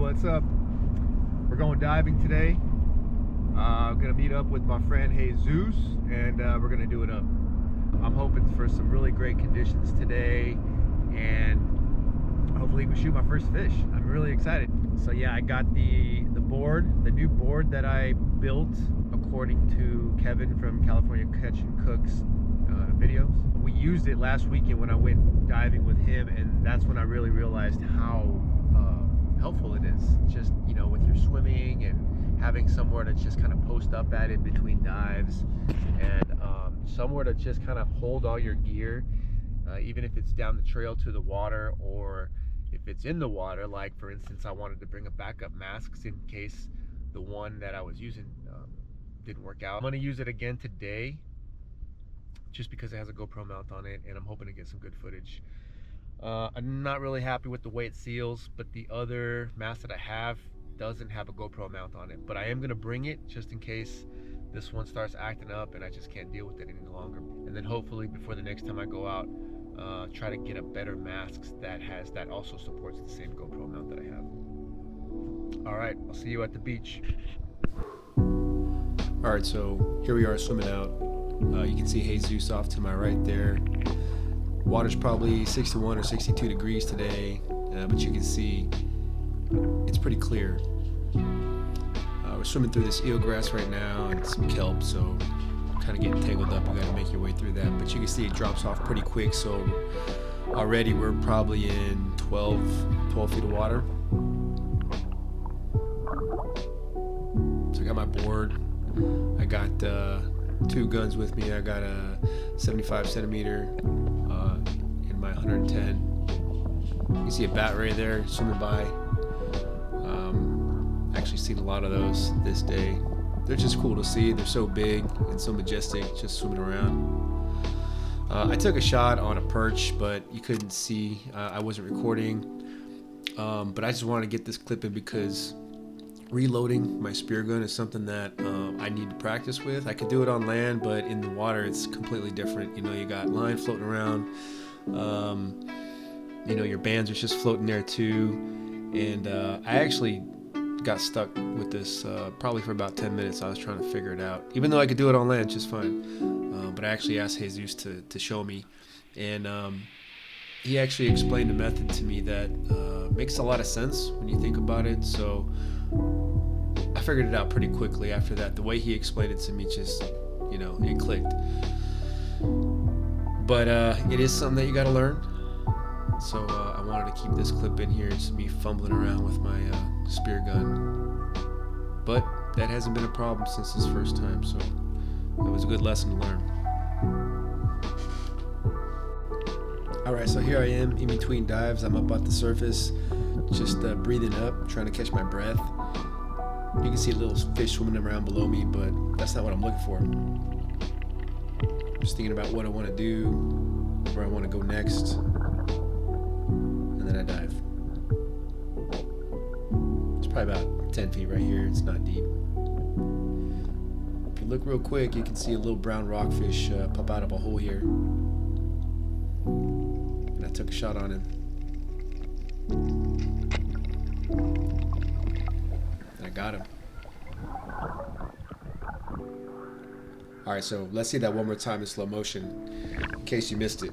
what's up? We're going diving today. I'm gonna meet up with my friend Jesus, and we're gonna do it up. I'm hoping for some really great conditions today, and hopefully we shoot my first fish. I'm really excited. So yeah, I got the board, the new board that I built according to Kevin from California Catch and Cook's videos. We used it last weekend when I went diving with him, and that's when I really realized how helpful it is. Just, you know, with your swimming and having somewhere to just kind of post up at in between dives, and somewhere to just kind of hold all your gear, even if it's down the trail to the water, or if it's in the water. Like for instance, I wanted to bring a backup mask in case the one that I was using didn't work out. I'm going to use it again today just because it has a GoPro mount on it, and I'm hoping to get some good footage. I'm not really happy with the way it seals, but the other mask that I have doesn't have a GoPro mount on it. But I am going to bring it just in case this one starts acting up and I just can't deal with it any longer. And then hopefully before the next time I go out, try to get a better mask that also supports the same GoPro mount that I have. All right, I'll see you at the beach. All right, so here we are swimming out. You can see Jesus off to my right there. Water's probably 61 or 62 degrees today, but you can see it's pretty clear. We're swimming through this eelgrass right now and some kelp, so kind of getting tangled up. You got to make your way through that, but you can see it drops off pretty quick. So already we're probably in 12 feet of water. So I got my board. I got two guns with me. I got a 75 centimeter and my 110. You can see a bat right there swimming by. Actually seen a lot of those this day. They're just cool to see. They're so big and so majestic, just swimming around. I took a shot on a perch, but you couldn't see. I wasn't recording, but I just wanted to get this clip in because reloading my spear gun is something that I need to practice with. I could do it on land, but in the water it's completely different. You know, you got line floating around. You know, your bands are just floating there too. And I actually got stuck with this probably for about 10 minutes. I was trying to figure it out, even though I could do it on land just fine. But I actually asked Jesus to show me, and he actually explained a method to me that makes a lot of sense when you think about it. So I figured it out pretty quickly after that. The way he explained it to me, just, you know, it clicked. But it is something that you got to learn. So I wanted to keep this clip in here. It's me fumbling around with my spear gun. But that hasn't been a problem since this first time, so it was a good lesson to learn. Alright, so here I am in between dives. I'm up at the surface, just breathing up, trying to catch my breath. You can see a little fish swimming around below me, but that's not what I'm looking for. Just thinking about what I want to do, where I want to go next, and then I dive. It's probably about 10 feet right here. It's not deep. If you look real quick, you can see a little brown rockfish pop out of a hole here. And I took a shot on him. And I got him. Alright, so let's see that one more time in slow motion, in case you missed it.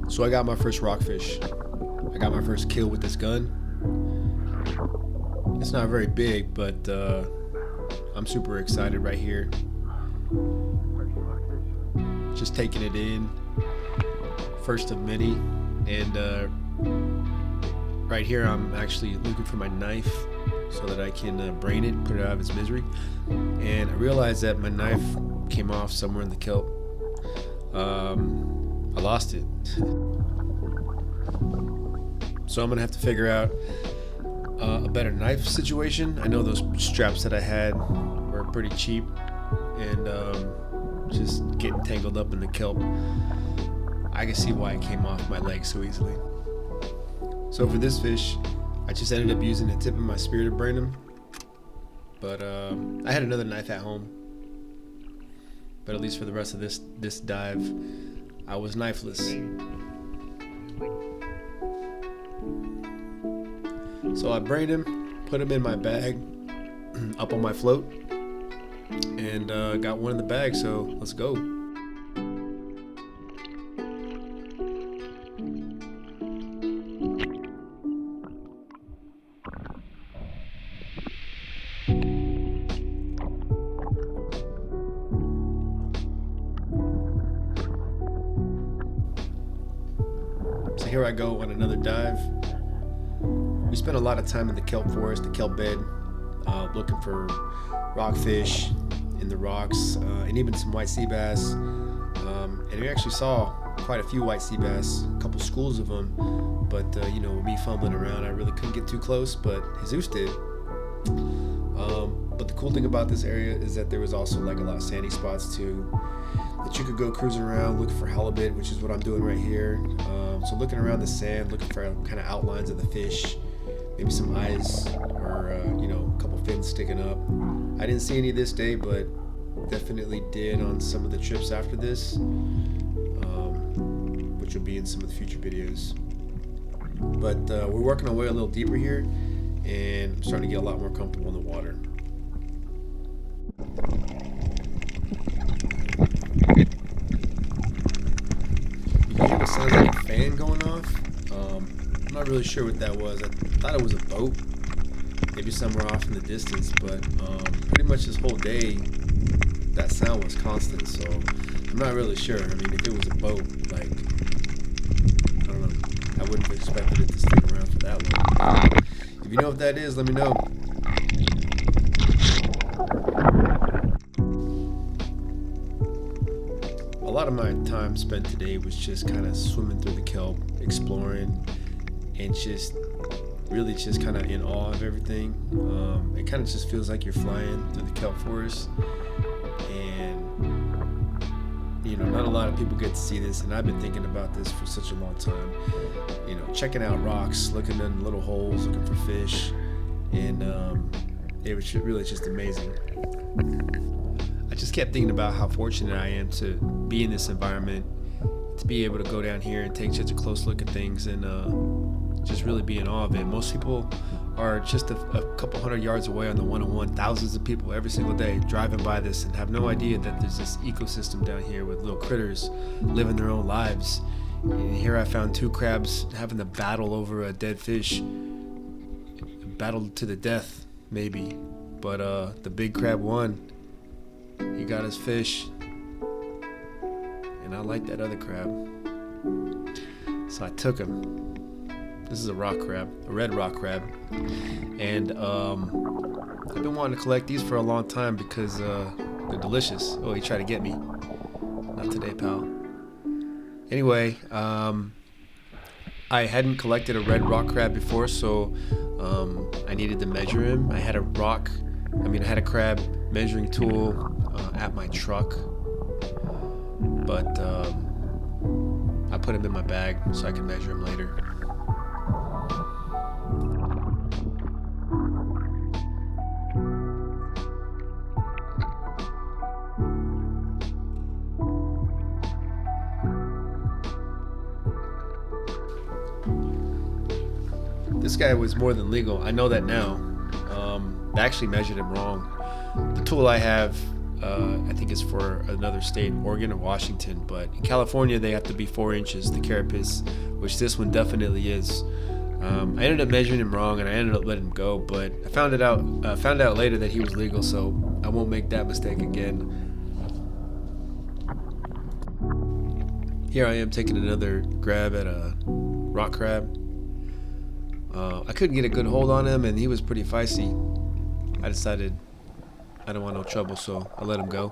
So I got my first rockfish. I got my first kill with this gun. It's not very big, but I'm super excited right here. Just taking it in. First of many. And right here I'm actually looking for my knife so that I can brain it, put it out of its misery. And I realized that my knife came off somewhere in the kelp. I lost it. So I'm gonna have to figure out a better knife situation. I know those straps that I had were pretty cheap, and just getting tangled up in the kelp, I can see why it came off my leg so easily. So for this fish, I just ended up using the tip of my spear to brain him. But I had another knife at home. But at least for the rest of this dive, I was knifeless. So I brained him, put him in my bag, up on my float, and got one in the bag, so let's go. So here I go on another dive. We spent a lot of time in the kelp forest, the kelp bed, looking for rockfish in the rocks, and even some white sea bass. And we actually saw quite a few white sea bass, a couple schools of them. But you know, with me fumbling around, I really couldn't get too close, but Jesus did. But the cool thing about this area is that there was also like a lot of sandy spots too, that you could go cruising around looking for halibut, which is what I'm doing right here. So looking around the sand, looking for kind of outlines of the fish, maybe some eyes or you know, a couple fins sticking up. I didn't see any this day, but definitely did on some of the trips after this, which will be in some of the future videos. But we're working our way a little deeper here, and I'm starting to get a lot more comfortable in the water. You can hear what sounds like a fan going off. I'm not really sure what that was. I thought it was a boat, maybe somewhere off in the distance, but pretty much this whole day that sound was constant, so I'm not really sure. I mean, if it was a boat, like, I don't know, I wouldn't have expected it to stick around for that long. If you know what that is, let me know. A lot of my time spent today was just kind of swimming through the kelp, exploring, and just really just kind of in awe of everything. It kind of just feels like you're flying through the kelp forest, and you know, not a lot of people get to see this, and I've been thinking about this for such a long time. You know, checking out rocks, looking in little holes, looking for fish, and it was really just amazing. I just kept thinking about how fortunate I am to be in this environment, to be able to go down here and take such a close look at things, and just really be in awe of it. Most people are just a couple hundred yards away on the 101. Thousands of people every single day driving by this and have no idea that there's this ecosystem down here with little critters living their own lives. And here I found two crabs having to battle over a dead fish, battled to the death maybe, but the big crab won. He got his fish, and I like that other crab, so I took him. This is a rock crab, a red rock crab, and I've been wanting to collect these for a long time because they're delicious. Oh, he tried to get me. Not today, pal. Anyway, I hadn't collected a red rock crab before, so I needed to measure him. I had a crab measuring tool at my truck, but I put him in my bag so I can measure him later. This guy was more than legal. I know that now. I actually measured him wrong. The tool I have, I think is for another state, Oregon or Washington, but in California they have to be 4 inches, the carapace, which this one definitely is. I ended up measuring him wrong, and I ended up letting him go, but I found out later that he was legal, so I won't make that mistake again. Here I am taking another grab at a rock crab. I couldn't get a good hold on him, and he was pretty feisty. I decided I don't want no trouble, so I let him go.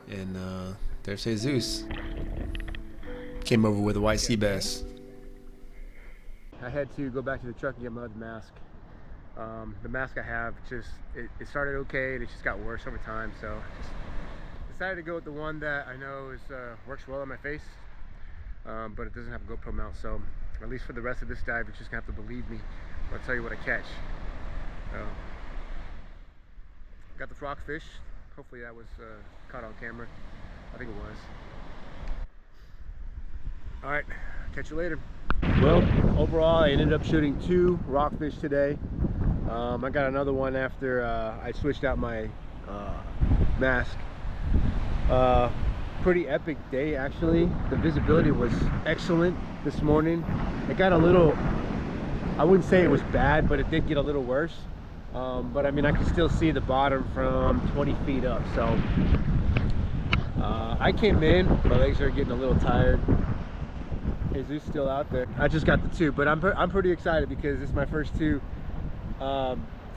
And there's Jesus. Came over with a white sea bass. I had to go back to the truck and get my other mask. The mask I have, it started okay, and it just got worse over time, so I just decided to go with the one that I know works well on my face, but it doesn't have a GoPro mount, so at least for the rest of this dive, you're just gonna have to believe me. I'll tell you what I catch. Got the rockfish. Hopefully that was caught on camera. I think it was. All right, catch you later. Well, overall, I ended up shooting 2 rockfish today. I got another one after I switched out my mask. Pretty epic day, actually. The visibility was excellent this morning. It got a little, I wouldn't say it was bad, but it did get a little worse. But I mean, I can still see the bottom from 20 feet up. So I came in, my legs are getting a little tired. Jesus still out there. I just got the 2, but I'm pretty excited because it's my first 2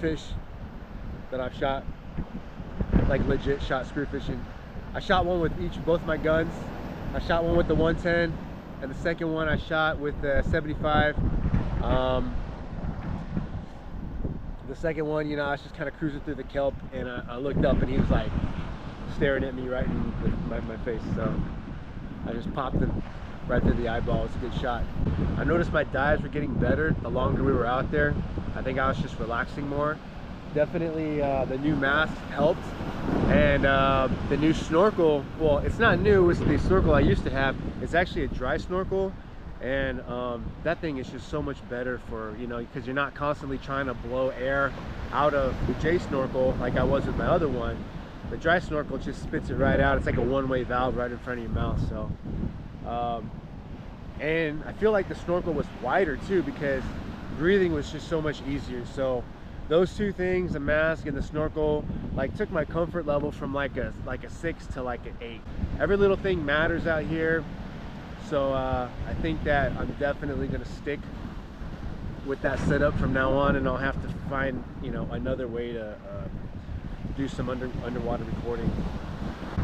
fish that I've shot, like legit shot spearfishing. I shot one with both my guns. I shot one with the 110, and the second one I shot with the 75. The second one, you know, I was just kind of cruising through the kelp, and I looked up, and he was like staring at me right in my face. So I just popped him right through the eyeball. It's a good shot. I noticed my dives were getting better the longer we were out there. I think I was just relaxing more. Definitely the new mask helped, and the new snorkel, well, it's not new, it's the snorkel I used to have. It's actually a dry snorkel, and that thing is just so much better for, you know, because you're not constantly trying to blow air out of the J snorkel like I was with my other one. The dry snorkel just spits it right out. It's like a one-way valve right in front of your mouth. So and I feel like the snorkel was wider too, because breathing was just so much easier. So those 2 things, the mask and the snorkel, like took my comfort level from like a 6 to like an 8. Every little thing matters out here. So I think that I'm definitely gonna stick with that setup from now on, and I'll have to find, you know, another way to do some underwater recording.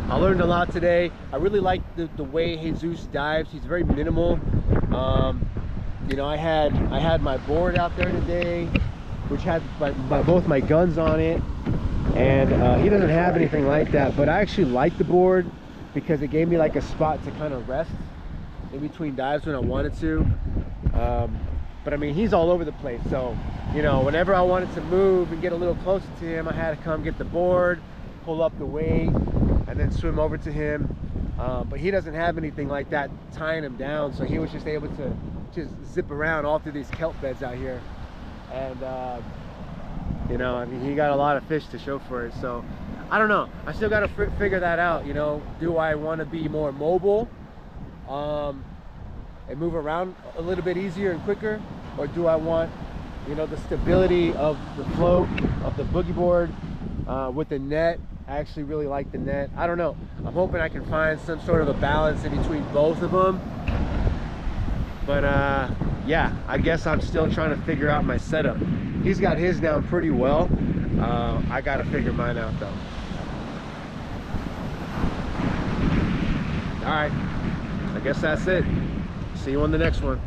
I learned a lot today. I really like the way Jesus dives. He's very minimal. You know, I had my board out there today, which had both my guns on it, and he doesn't have anything like that. But I actually like the board because it gave me like a spot to kind of rest in between dives when I wanted to. But I mean, he's all over the place. So, you know, whenever I wanted to move and get a little closer to him, I had to come get the board, pull up the weight, and then swim over to him. But he doesn't have anything like that tying him down, so he was just able to just zip around all through these kelp beds out here. And you know, I mean, he got a lot of fish to show for it. So I don't know, I still got to figure that out. You know, do I want to be more mobile and move around a little bit easier and quicker, or do I want, you know, the stability of the float of the boogie board with the net? I actually really like the net. I don't know. I'm hoping I can find some sort of a balance in between both of them. But yeah, I guess I'm still trying to figure out my setup. He's got his down pretty well. I got to figure mine out though. All right, I guess that's it. See you on the next one.